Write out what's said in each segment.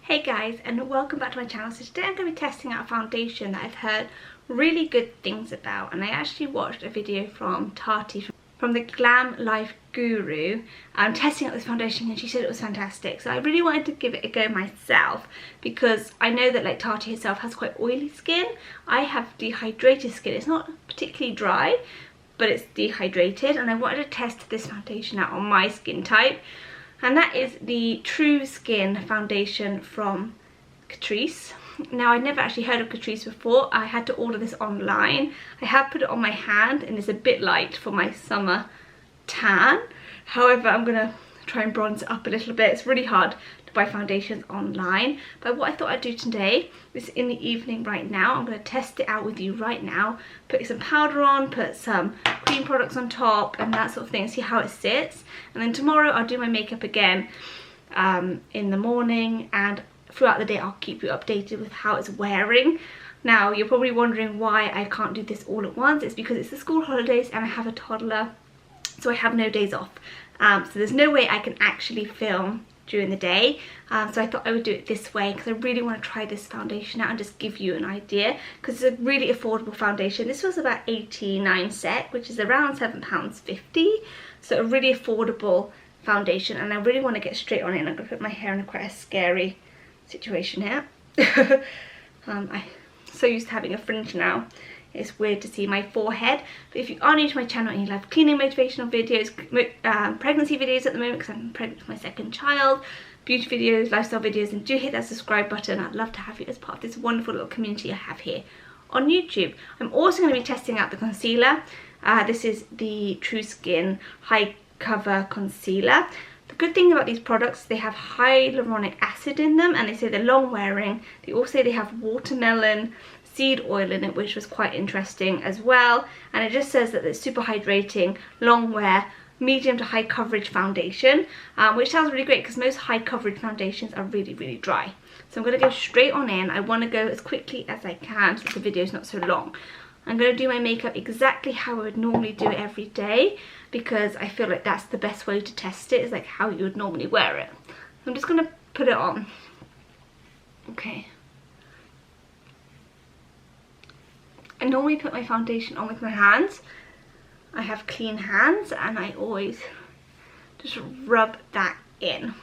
Hey guys, and welcome back to my channel. So today I'm going to be testing out a foundation that I've heard really good things about, and I actually watched a video from Tati from the Glam Life Guru testing out this foundation, and she said it was fantastic. So I really wanted to give it a go myself because I know that like Tati herself has quite oily skin. I have dehydrated skin. It's not particularly dry, but it's dehydrated, and I wanted to test this foundation out on my skin type. And that is the True Skin foundation from Catrice. Now, I'd never actually heard of Catrice before. I had to order this online. I have put it on my hand and it's a bit light for my summer tan. However, I'm going to try and bronze it up a little bit. It's really hard to buy foundations online. But what I thought I'd do today is in the evening right now, I'm going to test it out with you right now. Put some powder on, put some cream products on top and that sort of thing, see how it sits. And then tomorrow I'll do my makeup again in the morning, and throughout the day I'll keep you updated with how it's wearing. Now, you're probably wondering why I can't do this all at once. It's because it's the school holidays and I have a toddler, so I have no days off. So there's no way I can actually film during the day, so I thought I would do it this way because I really want to try this foundation out and just give you an idea, because it's a really affordable foundation. This was about 89 sec, which is around £7.50, so a really affordable foundation, and I really want to get straight on it. And I'm going to put my hair in quite a scary situation here. I'm so used to having a fringe now. It's weird to see my forehead. But if you are new to my channel and you love cleaning motivational videos, pregnancy videos at the moment because I'm pregnant with my second child, beauty videos, lifestyle videos, and do hit that subscribe button. I'd love to have you as part of this wonderful little community I have here on YouTube. I'm also going to be testing out the concealer. This is the True Skin High Cover Concealer. The good thing about these products, they have hyaluronic acid in them, and they say they're long wearing. They also say they have watermelon seed oil in it, which was quite interesting as well. And it just says that it's super hydrating, long wear, medium to high coverage foundation, which sounds really great because most high coverage foundations are really dry. So I'm going to go straight on in. I want to go as quickly as I can so the video is not so long. I'm going to do my makeup exactly how I would normally do it every day, because I feel like that's the best way to test it, is like how you would normally wear it. I'm just going to put it on. Okay. I normally put my foundation on with my hands. I have clean hands and I always just rub that in.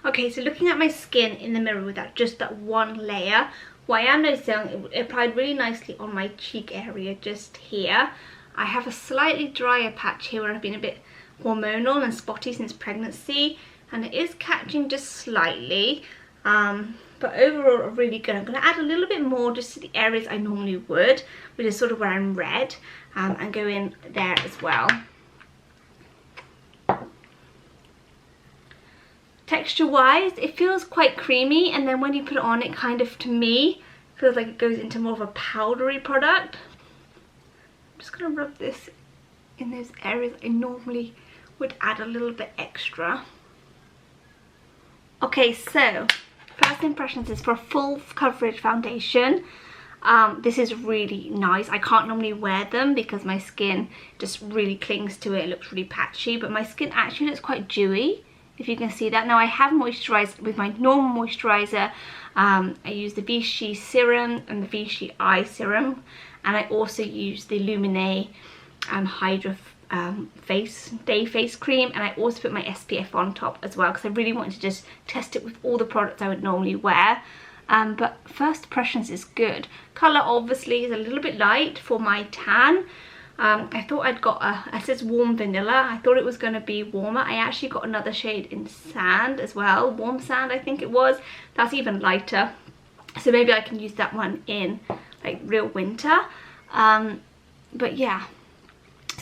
Okay, so looking at my skin in the mirror with just that one layer, what I am noticing, it applied really nicely on my cheek area just here. I have a slightly drier patch here where I've been a bit hormonal and spotty since pregnancy, and it is catching just slightly. But overall really good. I'm going to add a little bit more just to the areas I normally would, which is sort of where I'm red, and go in there as well. Texture wise, it feels quite creamy, and then when you put it on, it kind of, to me, feels like it goes into more of a powdery product. I'm just going to rub this in those areas I normally would add a little bit extra. Okay, so first impressions is for a full coverage foundation. This is really nice. I can't normally wear them because my skin just really clings to it. It looks really patchy, but my skin actually looks quite dewy, if you can see that. Now, I have moisturized with my normal moisturizer. I use the Vichy serum and the Vichy eye serum, and I also use the Lumine Hydra day face cream, and I also put my SPF on top as well because I really wanted to just test it with all the products I would normally wear. But first impressions is good. Colour obviously is a little bit light for my tan. I thought I'd got it says warm vanilla. I thought it was going to be warmer. I actually got another shade in sand as well, warm sand I think it was. That's even lighter, so maybe I can use that one in like real winter. But yeah,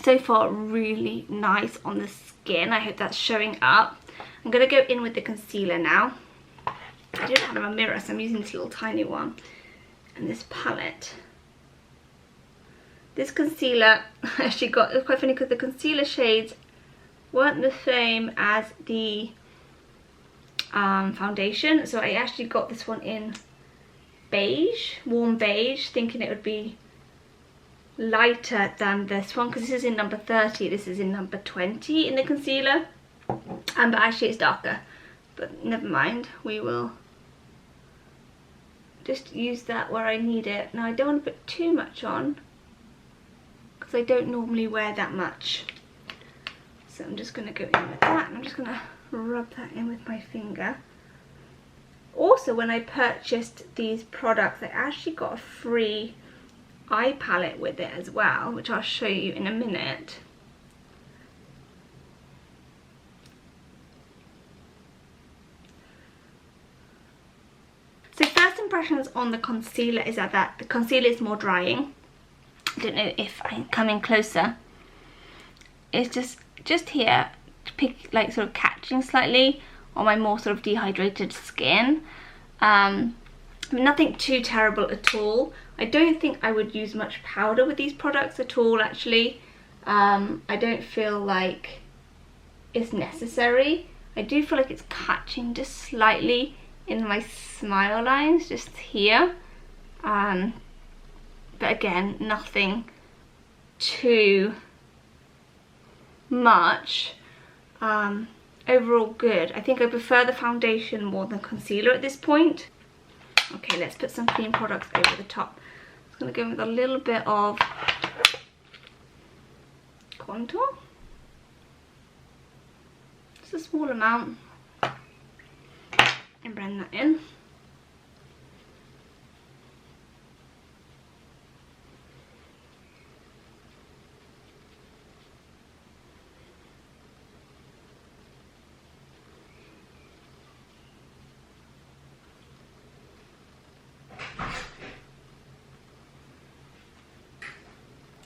so far really nice on the skin. I hope that's showing up. I'm going to go in with the concealer now. I don't have a mirror, so I'm using this little tiny one and this palette. This concealer I actually got, it's quite funny because the concealer shades weren't the same as the foundation, so I actually got this one in beige, warm beige, thinking it would be lighter than this one because this is in number 30, this is in number 20 in the concealer. but actually it's darker, but never mind, we will just use that where I need it. Now I don't want to put too much on because I don't normally wear that much, so I'm just going to go in with that, and I'm just going to rub that in with my finger. Also, when I purchased these products, I actually got a free eye palette with it as well, which I'll show you in a minute. So first impressions on the concealer is that the concealer is more drying. I don't know if I come in closer. It's just here, like sort of catching slightly on my more sort of dehydrated skin. Nothing too terrible at all. I don't think I would use much powder with these products at all, actually. I don't feel like it's necessary. I do feel like it's catching just slightly in my smile lines, just here. But again, nothing too much. Overall good. I think I prefer the foundation more than concealer at this point. Okay, let's put some cream products over the top. I'm going to go with a little bit of contour. Just a small amount. And blend that in.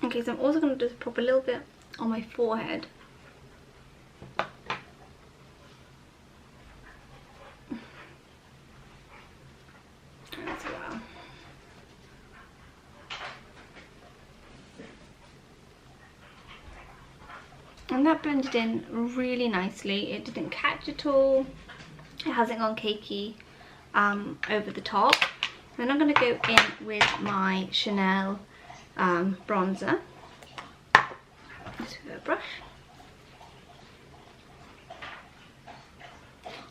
Okay, so I'm also going to just pop a little bit on my forehead. As well. And that blended in really nicely. It didn't catch at all. It hasn't gone cakey over the top. Then I'm going to go in with my Chanel bronzer. Just with a brush.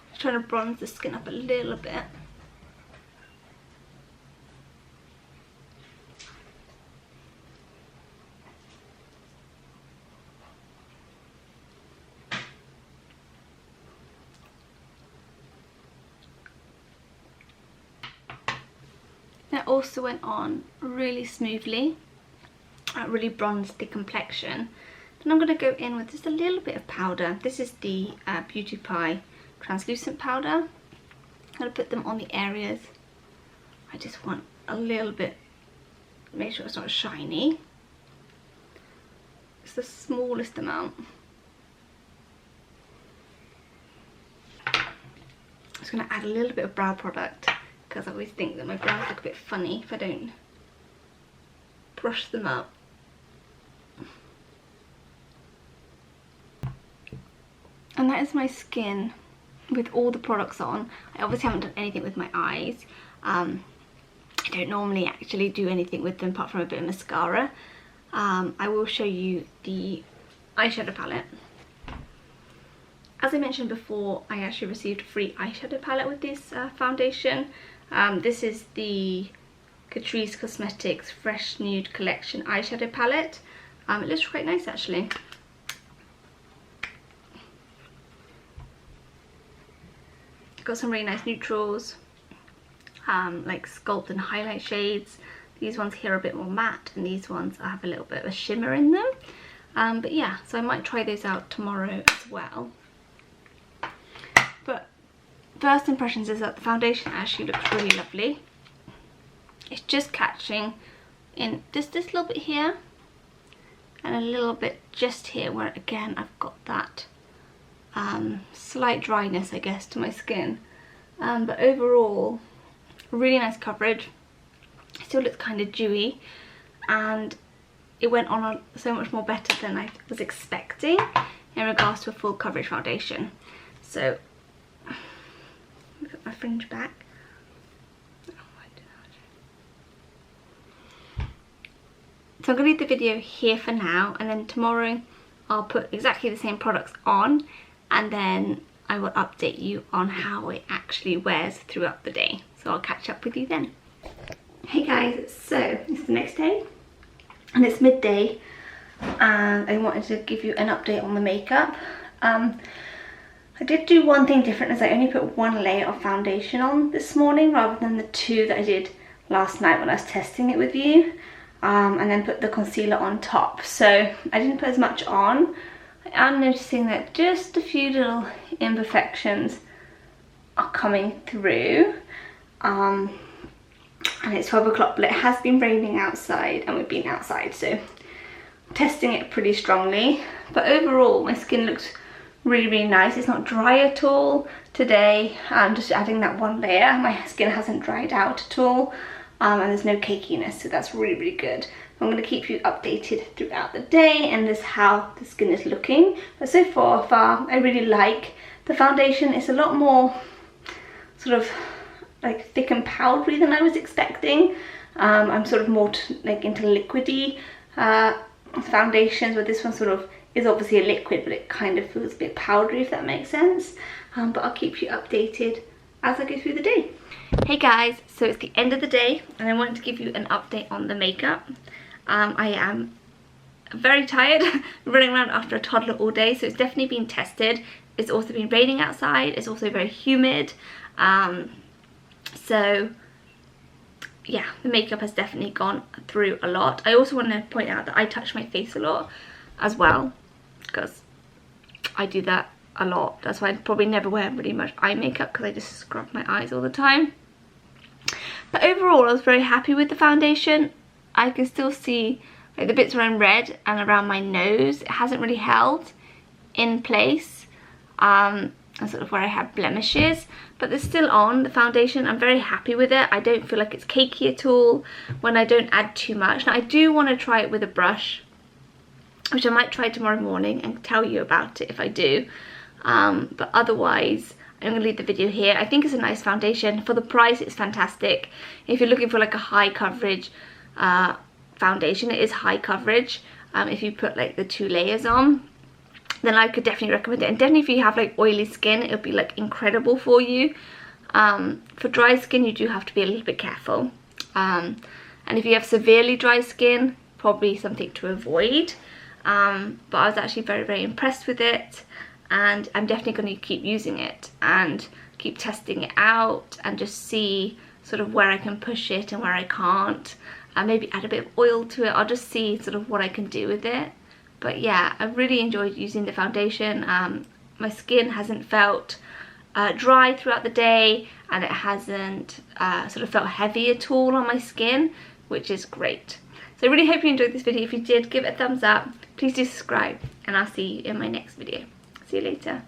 Just trying to bronze the skin up a little bit. That also went on really smoothly. Really bronzed the complexion. Then I'm going to go in with just a little bit of powder. This is the Beauty Pie translucent powder. I'm going to put them on the areas I just want a little bit, make sure it's not shiny. It's the smallest amount. I'm just going to add a little bit of brow product because I always think that my brows look a bit funny if I don't brush them up. And that is my skin with all the products on. I obviously haven't done anything with my eyes. I don't normally actually do anything with them apart from a bit of mascara. I will show you the eyeshadow palette. As I mentioned before, I actually received a free eyeshadow palette with this foundation. This is the Catrice Cosmetics Fresh Nude Collection eyeshadow palette. It looks quite nice actually. Got some really nice neutrals, like sculpt and highlight shades. These ones here are a bit more matte, and these ones have a little bit of a shimmer in them. But yeah, so I might try those out tomorrow as well. But first impressions is that the foundation actually looks really lovely. It's just catching in just this little bit here, and a little bit just here where again I've got that slight dryness, I guess, to my skin. But overall, really nice coverage. It still looks kind of dewy, and it went on so much more better than I was expecting in regards to a full coverage foundation. So, put my fringe back. So I'm going to leave the video here for now, and then tomorrow I'll put exactly the same products on and then I will update you on how it actually wears throughout the day. So I'll catch up with you then. Hey guys, so it's the next day and it's midday, and I wanted to give you an update on the makeup. I did do one thing different, as I only put one layer of foundation on this morning rather than the 2 that I did last night when I was testing it with you, and then put the concealer on top. So I didn't put as much on. I am noticing that just a few little imperfections are coming through, and it's 12 o'clock, but it has been raining outside and we've been outside, so I'm testing it pretty strongly. But overall my skin looks really nice. It's not dry at all today. I'm just adding that one layer. My skin hasn't dried out at all, and there's no cakiness, so that's really good. I'm going to keep you updated throughout the day and this how the skin is looking. But so far I really like the foundation. It's a lot more sort of like thick and powdery than I was expecting. I'm sort of more like into liquidy foundations, but this one sort of is obviously a liquid, but it kind of feels a bit powdery, if that makes sense. But I'll keep you updated as I go through the day. Hey guys, so it's the end of the day and I wanted to give you an update on the makeup. I am very tired, running around after a toddler all day, so it's definitely been tested. It's also been raining outside, it's also very humid. So yeah, the makeup has definitely gone through a lot. I also want to point out that I touch my face a lot as well, because I do that a lot. That's why I probably never wear really much eye makeup, because I just scrub my eyes all the time. But overall I was very happy with the foundation. I can still see like the bits where I'm red and around my nose. It hasn't really held in place, and sort of where I have blemishes, but they're still on. The foundation, I'm very happy with it. I don't feel like it's cakey at all when I don't add too much. Now I do want to try it with a brush, which I might try tomorrow morning and tell you about it if I do. But otherwise I'm going to leave the video here. I think it's a nice foundation. For the price it's fantastic. If you're looking for like a high coverage foundation, it is high coverage. If you put like the 2 layers on, then I could definitely recommend it. And definitely if you have like oily skin, it'll be like incredible for you. For dry skin you do have to be a little bit careful, and if you have severely dry skin, probably something to avoid. But I was actually very impressed with it, and I'm definitely going to keep using it and keep testing it out and just see sort of where I can push it and where I can't, and maybe add a bit of oil to it. I'll just see sort of what I can do with it. But yeah, I really enjoyed using the foundation. My skin hasn't felt dry throughout the day, and it hasn't sort of felt heavy at all on my skin, which is great. So I really hope you enjoyed this video. If you did, give it a thumbs up. Please do subscribe, and I'll see you in my next video. See you later.